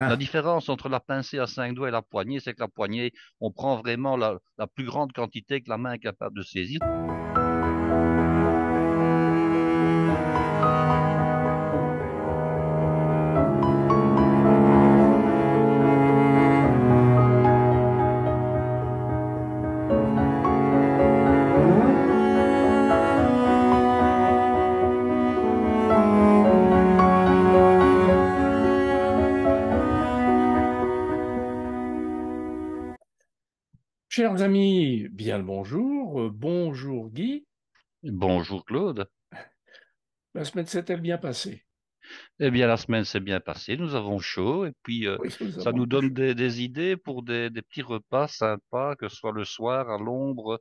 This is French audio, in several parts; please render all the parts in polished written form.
La Ah. différence entre la pincée à 5 doigts et la poignée, c'est que la poignée, on prend vraiment la plus grande quantité que la main est capable de saisir. Chers amis, bien le bonjour. Bonjour Guy. Bonjour Claude. La semaine s'est-elle bien passée? Eh bien, la semaine s'est bien passée, nous avons chaud et puis Oui, nous ça avons nous du donne chaud. des idées pour des petits repas sympas, que ce soit le soir à l'ombre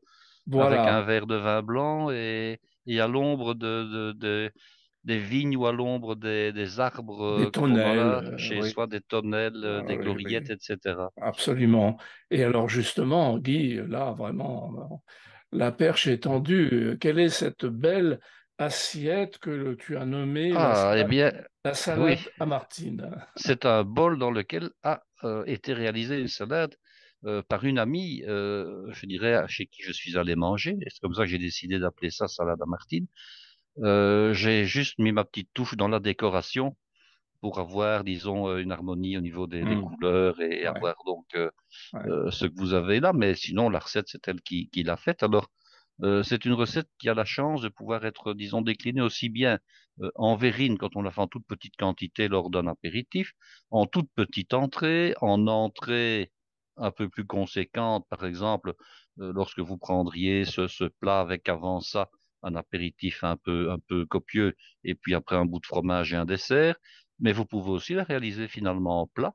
avec un Voilà, verre de vin blanc et à l'ombre des vignes ou à l'ombre des arbres des qu'on tonnelles, a chez oui. soi, des tonnelles, Ah, des oui, gloriettes, oui, etc. absolument. Et alors justement, Guy, là, vraiment, la perche est tendue. Quelle est cette belle assiette que tu as nommée Ah, eh bien, la oui, salade à Martine? c'est un bol dans lequel a été réalisée une salade par une amie, je dirais, chez qui je suis allé manger. Et c'est comme ça que j'ai décidé d'appeler ça salade à Martine. J'ai juste mis ma petite touche dans la décoration pour avoir, disons, une harmonie au niveau des Hmm, couleurs et ouais, avoir donc ouais. ce que vous avez là. Mais sinon, la recette, c'est elle qui l'a faite. Alors, c'est une recette qui a la chance de pouvoir être, disons, déclinée aussi bien en verrine quand on la fait en toute petite quantité lors d'un apéritif, en toute petite entrée, en entrée un peu plus conséquente, par exemple, lorsque vous prendriez ce plat avec avant ça un apéritif un peu copieux et puis après un bout de fromage et un dessert. Mais vous pouvez aussi la réaliser finalement en plat.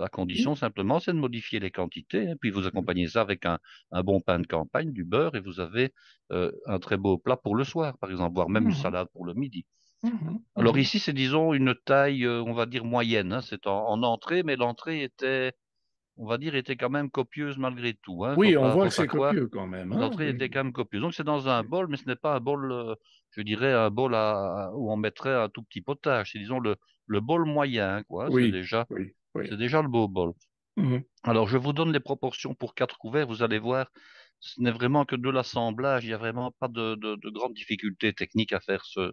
À condition Oui. simplement, c'est de modifier les quantités, hein, puis vous accompagnez ça avec un bon pain de campagne, du beurre, et vous avez un très beau plat pour le soir, par exemple, voire même une Mhm, salade pour le midi. mhm, Alors mhm. ici, c'est disons une taille, on va dire moyenne, hein, c'est en entrée, mais l'entrée était, on va dire, était quand même copieuse malgré tout. Hein, Oui, on voit faut que pas c'est croire. copieux quand même, hein? L'entrée Oui, était quand même copieuse. Donc c'est dans un bol, mais ce n'est pas un bol, je dirais un bol où on mettrait un tout petit potage. C'est disons le bol moyen, quoi. Hein, oui, oui, c'est oui. déjà le beau bol. Mhm. Alors, je vous donne les proportions pour 4 couverts. Vous allez voir, ce n'est vraiment que de l'assemblage. Il n'y a vraiment pas de grandes difficultés techniques à faire ce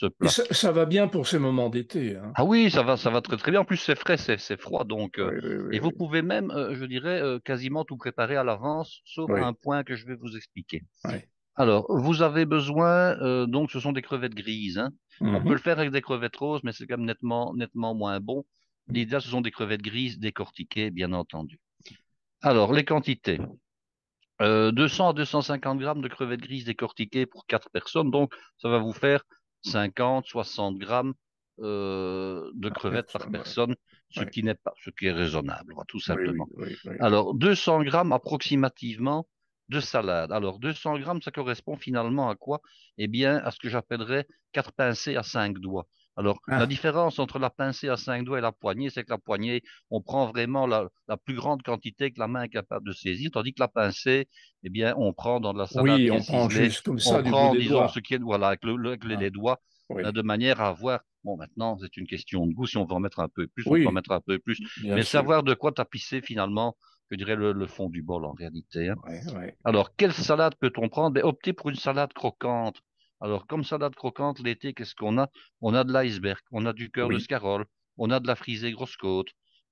Et plat. ça va bien pour ces moments d'été, hein? Ah oui, ça va très très bien. En plus, c'est frais, c'est froid. Donc, Oui, oui, oui, et vous oui. pouvez même, je dirais, quasiment tout préparer à l'avance, sauf Oui, un point que je vais vous expliquer. oui. Alors, vous avez besoin, donc, ce sont des crevettes grises. Hein. On peut Mhm. le faire avec des crevettes roses, mais c'est quand même nettement moins bon. L'idéal, ce sont des crevettes grises décortiquées, bien entendu. Alors, les quantités. 200 à 250 grammes de crevettes grises décortiquées pour 4 personnes. Donc, ça va vous faire 50, 60 grammes de La crevettes par personne, oui. personne, Oui, ce qui est raisonnable, tout oui, oui, simplement. oui, oui, oui. Alors, 200 grammes approximativement de salade. Alors, 200 grammes, ça correspond finalement à quoi? Eh bien, à ce que j'appellerais 4 pincées à 5 doigts. Alors, la Ah, différence entre la pincée à 5 doigts et la poignée, c'est que la poignée, on prend vraiment la plus grande quantité que la main est capable de saisir, tandis que la pincée, eh bien, on prend dans de la salade oui, qui est on prend ciselée, juste comme on ça du bout prend, des disons, ce doigts. qui est, voilà, avec Ah, les doigts, oui, de manière à avoir, bon, maintenant, c'est une question de goût, si on veut en mettre un peu plus, on peut en oui, mettre un peu plus, bien mais sûr. savoir de quoi tapisser finalement, je dirais, le fond du bol en réalité. Hein. Oui, oui, Alors, quelle salade peut-on prendre? Ben, optez pour une salade croquante. Alors, comme salade croquante, l'été, qu'est-ce qu'on a? On a de l'iceberg, on a du cœur de oui, scarole, on a de la frisée grosse côte,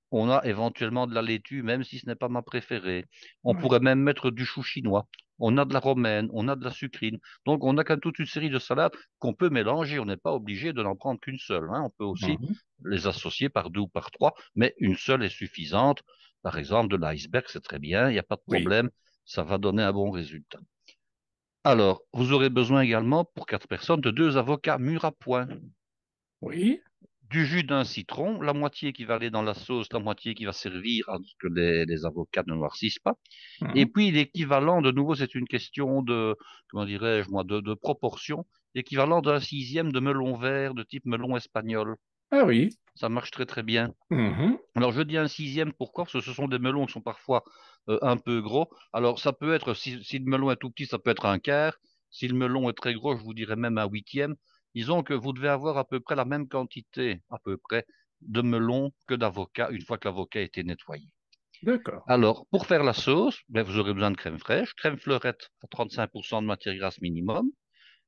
on a éventuellement de la laitue, même si ce n'est pas ma préférée. On oui. pourrait même mettre du chou chinois. On a de la romaine, on a de la sucrine. Donc, on a quand même toute une série de salades qu'on peut mélanger. On n'est pas obligé de n'en prendre qu'une seule. Hein. On peut aussi Mhm. les associer par deux ou par trois, mais une seule est suffisante. Par exemple, de l'iceberg, c'est très bien, il n'y a pas de Oui, problème, ça va donner un bon résultat. Alors, vous aurez besoin également, pour 4 personnes, de 2 avocats mûrs à point, oui. du jus d'un citron, la moitié qui va aller dans la sauce, la moitié qui va servir à ce que les avocats ne noircissent pas. Et Mhm. puis, l'équivalent, de nouveau, c'est une question de, comment dirais-je, moi, de proportion, l'équivalent d'un sixième de melon vert de type melon espagnol. Ah oui. Ça marche très très bien. Mhm. Alors, je dis un sixième, pourquoi? Parce que ce sont des melons qui sont parfois un peu gros. Alors, ça peut être, si le melon est tout petit, ça peut être un quart. Si le melon est très gros, je vous dirais même un huitième. Disons que vous devez avoir à peu près la même quantité, à peu près, de melon que d'avocat une fois que l'avocat a été nettoyé. D'accord. Alors, pour faire la sauce, ben, vous aurez besoin de crème fraîche, crème fleurette à 35% de matière grasse minimum,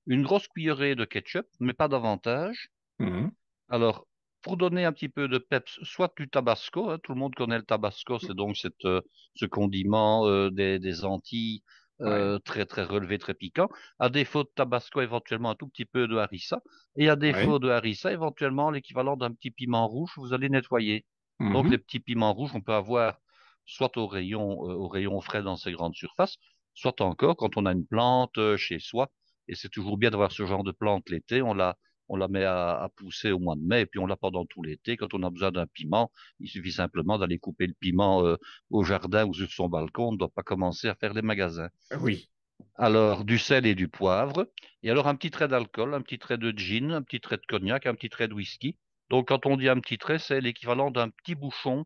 une grosse cuillerée de ketchup, mais pas davantage. Mhm. Alors, pour donner un petit peu de peps, soit du tabasco, hein, tout le monde connaît le tabasco, c'est donc ce condiment des Antilles Ouais, très très relevé, très piquant. À défaut de tabasco, éventuellement un tout petit peu de harissa. Et à ouais. défaut de harissa, éventuellement l'équivalent d'un petit piment rouge, vous allez nettoyer. Donc Mhm. les petits piments rouges, on peut avoir soit au rayon frais dans ces grandes surfaces, soit encore quand on a une plante chez soi. Et c'est toujours bien d'avoir ce genre de plante l'été. On la met à pousser au mois de mai et puis on l'a pendant tout l'été. Quand on a besoin d'un piment, il suffit simplement d'aller couper le piment au jardin ou sur son balcon. On ne doit pas commencer à faire les magasins. Oui. Alors, du sel et du poivre. Et alors, un petit trait d'alcool, un petit trait de gin, un petit trait de cognac, un petit trait de whisky. Donc, quand on dit un petit trait, c'est l'équivalent d'un petit bouchon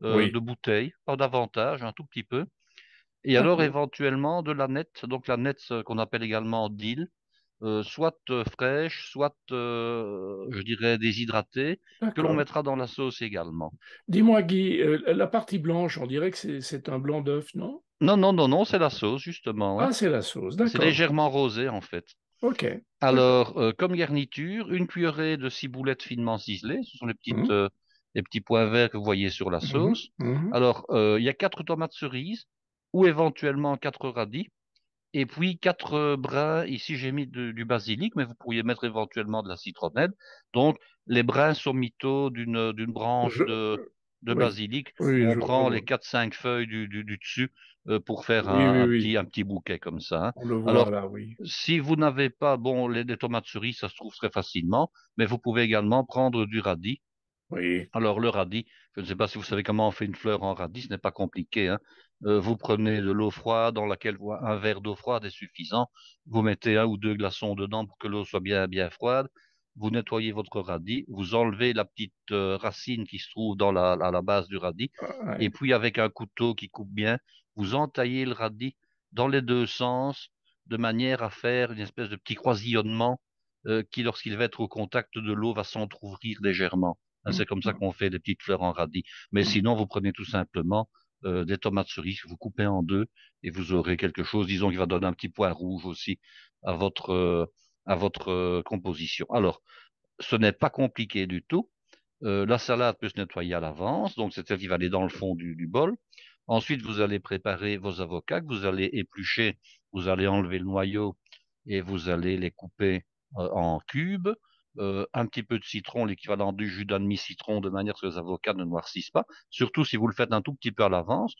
de Oui. bouteille, pas davantage, un tout petit peu. Et alors, D'accord. éventuellement, de la nette, donc la nette qu'on appelle également dill, soit fraîche, soit, je dirais, déshydratée, que l'on D'accord. mettra dans la sauce également. Dis-moi, Guy, la partie blanche, on dirait que c'est un blanc d'œuf, non? Non, non, non, non, c'est la sauce, justement, ouais. Ah, c'est la sauce. C'est D'accord. légèrement rosé, en fait. Ok. D'accord. Alors, comme garniture, une cuillerée de ciboulettes finement ciselées. Ce sont Mhm. les petits points verts que vous voyez sur la Mhm. sauce. Mhm. Alors, il y a 4 tomates cerises ou éventuellement 4 radis. Et puis 4 brins, ici j'ai mis du basilic, mais vous pourriez mettre éventuellement de la citronnelle. Donc les brins sommitaux d'une branche Je, de oui. basilic. Oui, On je prend les vois. 4, 5 feuilles du dessus pour faire Oui, oui, un oui. un petit bouquet comme ça, hein. On le voit Alors, là, oui. si vous n'avez pas, bon, des tomates cerises, ça se trouve très facilement, mais vous pouvez également prendre du radis. Oui. Alors, le radis, je ne sais pas si vous savez comment on fait une fleur en radis, ce n'est pas compliqué, hein. Vous prenez de l'eau froide dans laquelle un verre d'eau froide est suffisant. Vous mettez 1 ou 2 glaçons dedans pour que l'eau soit bien, bien froide. Vous nettoyez votre radis, vous enlevez la petite racine qui se trouve à la base du radis, Ah, et ouais. puis avec un couteau qui coupe bien, vous entaillez le radis dans les deux sens, de manière à faire une espèce de petit croisillonnement qui, lorsqu'il va être au contact de l'eau, va s'entrouvrir légèrement. Hein, c'est comme ça Mhm. qu'on fait des petites fleurs en radis. Mais Mhm. sinon, vous prenez tout simplement des tomates cerises que vous coupez en deux et vous aurez quelque chose, disons, qui va donner un petit point rouge aussi à votre composition. Alors, ce n'est pas compliqué du tout. La salade peut se nettoyer à l'avance, donc c'est celle qui va aller dans le fond du bol. Ensuite, vous allez préparer vos avocats que vous allez éplucher, vous allez enlever le noyau et vous allez les couper en cubes. Un petit peu de citron, l'équivalent du jus d'un demi-citron, de manière que les avocats ne noircissent pas. Surtout si vous le faites un tout petit peu à l'avance.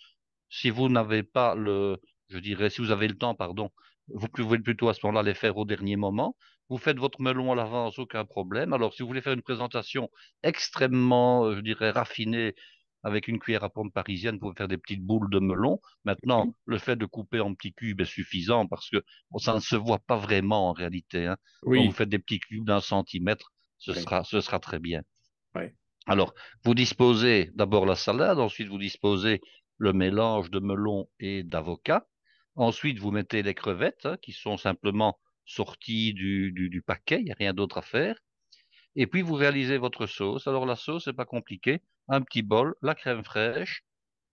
Si vous n'avez pas je dirais, si vous avez le temps, pardon, vous pouvez plutôt à ce moment-là les faire au dernier moment. Vous faites votre melon à l'avance, aucun problème. Alors, si vous voulez faire une présentation extrêmement, je dirais, raffinée, avec une cuillère à pompe parisienne, pour faire des petites boules de melon. Maintenant, le fait de couper en petits cubes est suffisant parce que bon, ça ne se voit pas vraiment en réalité, hein. Quand vous Oui. faites des petits cubes d'1 centimètre, Oui. ce sera très bien. Oui. Alors, vous disposez d'abord la salade, ensuite vous disposez le mélange de melon et d'avocat. Ensuite, vous mettez les crevettes, hein, qui sont simplement sorties du paquet, il n'y a rien d'autre à faire. Et puis, vous réalisez votre sauce. Alors, la sauce, c'est pas compliqué. Un petit bol, la crème fraîche,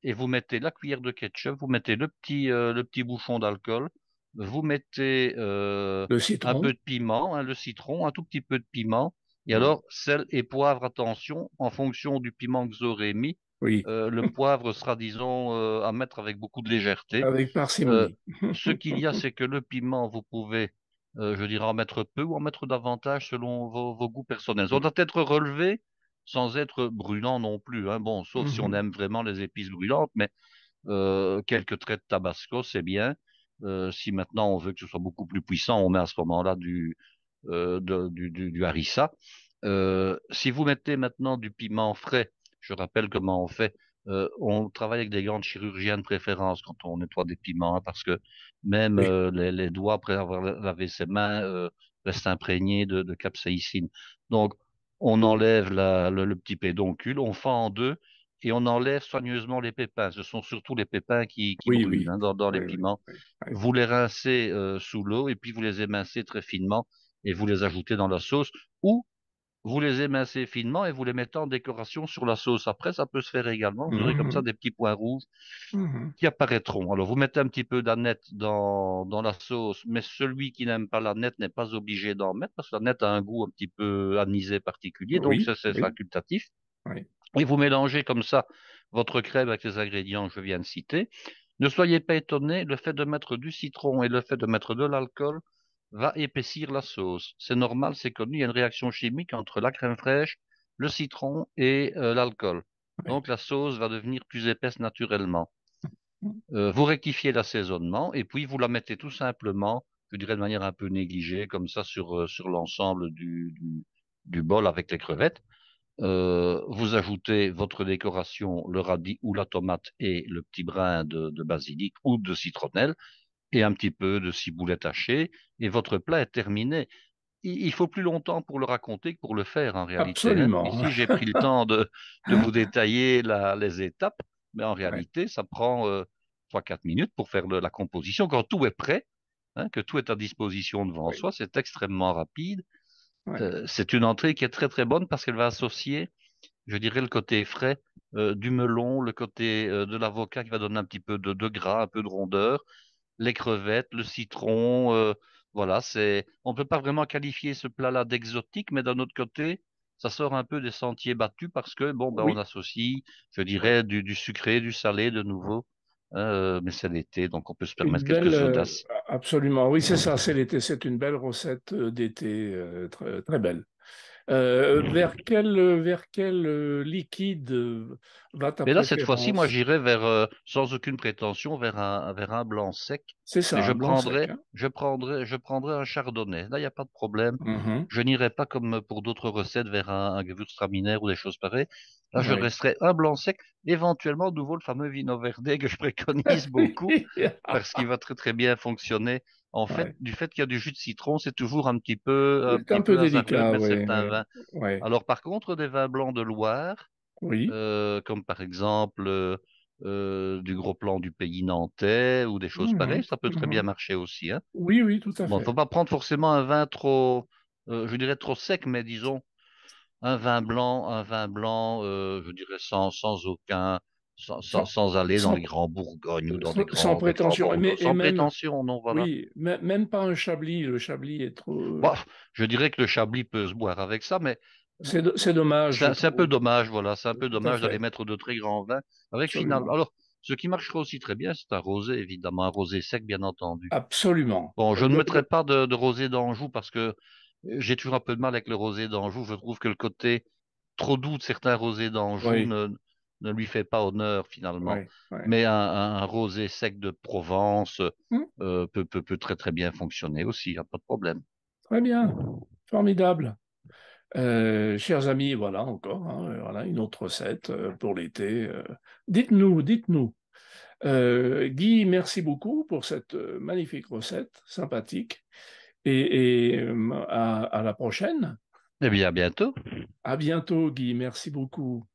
et vous mettez la cuillère de ketchup, vous mettez le petit bouchon d'alcool, vous mettez Le un peu citron. de piment, hein, le citron, un tout petit peu de piment, et Mhm. alors sel et poivre, attention, en fonction du piment que vous aurez mis, Oui. le poivre sera, disons, à mettre avec beaucoup de légèreté. Avec Euh, parcimonie. Ce qu'il y a, c'est que le piment, vous pouvez, je dirais, en mettre peu ou en mettre davantage selon vos goûts personnels. On doit être relevé sans être brûlant non plus, hein. Bon, sauf si on Mhm. aime vraiment les épices brûlantes, mais quelques traits de tabasco, c'est bien. Si maintenant on veut que ce soit beaucoup plus puissant, on met à ce moment-là du harissa. Si vous mettez maintenant du piment frais, je rappelle comment on fait. On travaille avec des grandes chirurgiens de préférence quand on nettoie des piments, hein, parce que même Oui. les doigts, après avoir lavé ses mains, restent imprégnés de capsaïcine. Donc, on enlève le petit pédoncule, on fend en deux et on enlève soigneusement les pépins. Ce sont surtout les pépins qui Oui, brûlent, oui. hein, dans les Oui, oui. piments. Oui. Oui. Vous les rincez sous l'eau et puis vous les émincez très finement et vous les ajoutez dans la sauce ou vous les émincez finement et vous les mettez en décoration sur la sauce. Après, ça peut se faire également. Vous aurez comme ça Mhm. des petits points rouges Mhm. qui apparaîtront. Alors, vous mettez un petit peu d'aneth dans la sauce, mais celui qui n'aime pas l'aneth n'est pas obligé d'en mettre parce que l'aneth a un goût un petit peu anisé particulier. Donc, ça, Oui, c'est oui, facultatif. oui. Et vous mélangez comme ça votre crème avec les ingrédients que je viens de citer. Ne soyez pas étonnés, le fait de mettre du citron et le fait de mettre de l'alcool va épaissir la sauce. C'est normal, c'est connu, il y a une réaction chimique entre la crème fraîche, le citron et l'alcool. Oui. Donc la sauce va devenir plus épaisse naturellement. Vous rectifiez l'assaisonnement et puis vous la mettez tout simplement, je dirais de manière un peu négligée, comme ça sur l'ensemble du bol avec les crevettes. Vous ajoutez votre décoration, le radis ou la tomate et le petit brin de basilic ou de citronnelle et un petit peu de ciboulette hachée et votre plat est terminé. Il faut plus longtemps pour le raconter que pour le faire en réalité, hein. Absolument. Ici, j'ai pris le temps de vous détailler les étapes, mais en Ouais, réalité, ça prend 3-4 minutes pour faire la composition. Quand tout est prêt, hein, que tout est à disposition devant oui, soi, c'est extrêmement rapide. ouais. C'est une entrée qui est très très bonne parce qu'elle va associer, je dirais, le côté frais du melon, le côté de l'avocat qui va donner un petit peu de gras, un peu de rondeur, les crevettes, le citron. Voilà, on ne peut pas vraiment qualifier ce plat-là d'exotique, mais d'un autre côté, ça sort un peu des sentiers battus parce que, bon, ben, on Oui, associe, je oui. dirais, du sucré, du salé de nouveau. Hein, mais c'est l'été, donc on peut se Une permettre belle, quelques audaces. absolument. Oui, c'est ça, c'est l'été. C'est une belle recette d'été, très, très belle. Vers quel liquide va ta Mais là, cette fois-ci, moi, préférence? j'irai sans aucune prétention, vers un blanc sec. C'est Mais ça, un blanc sec, hein? je prendrai un chardonnay. Là, il n'y a pas de problème. Mhm. Je n'irai pas comme pour d'autres recettes vers un Gewürztraminer ou des choses pareilles. Là, je Oui. resterai un blanc sec, éventuellement, de nouveau, le fameux vino verde que je préconise beaucoup parce qu'il va très, très bien fonctionner. En fait, Ouais. du fait qu'il y a du jus de citron, c'est toujours un C'est petit un peu peu hasardeux de délicat, mettre oui, certains oui, vins. oui. Alors, par contre, des vins blancs de Loire, Oui. comme par exemple du gros plan du pays nantais ou des choses pareilles, Mhm. ça peut très bien Mhm. marcher aussi, hein. Oui, oui, tout à Bon, il ne fait. faut pas prendre forcément un vin trop, je dirais trop sec, mais disons un vin blanc, je dirais Sans, sans aller dans sans, les grands Bourgognes ou dans des sans grands prétention. Bordeaux, Et sans même, prétention, non, voilà. oui, même pas un Chablis. Le Chablis est trop. Bon, je dirais que le Chablis peut se boire avec ça, mais C'est dommage, je c'est un peu trouve. dommage, voilà, c'est un peu Tout à dommage d'aller fait. mettre de très grands vins avec finalement. Absolument. Alors, ce qui marchera aussi très bien, c'est un rosé, évidemment, un rosé sec, bien entendu. Absolument. Bon, je ne mettrai pas de rosé d'Anjou parce que j'ai toujours un peu de mal avec le rosé d'Anjou. Je trouve que le côté trop doux de certains rosés d'Anjou Oui, ne lui fait pas honneur finalement. oui, oui. Mais un rosé sec de Provence Hmm. peut très très bien fonctionner aussi, y a pas de problème. Très bien. Formidable. Chers amis, voilà encore, hein, voilà une autre recette pour l'été. Dites-nous, dites-nous. Guy, merci beaucoup pour cette magnifique recette, sympathique. À la prochaine. Eh bien, à bientôt. À bientôt, Guy. Merci beaucoup.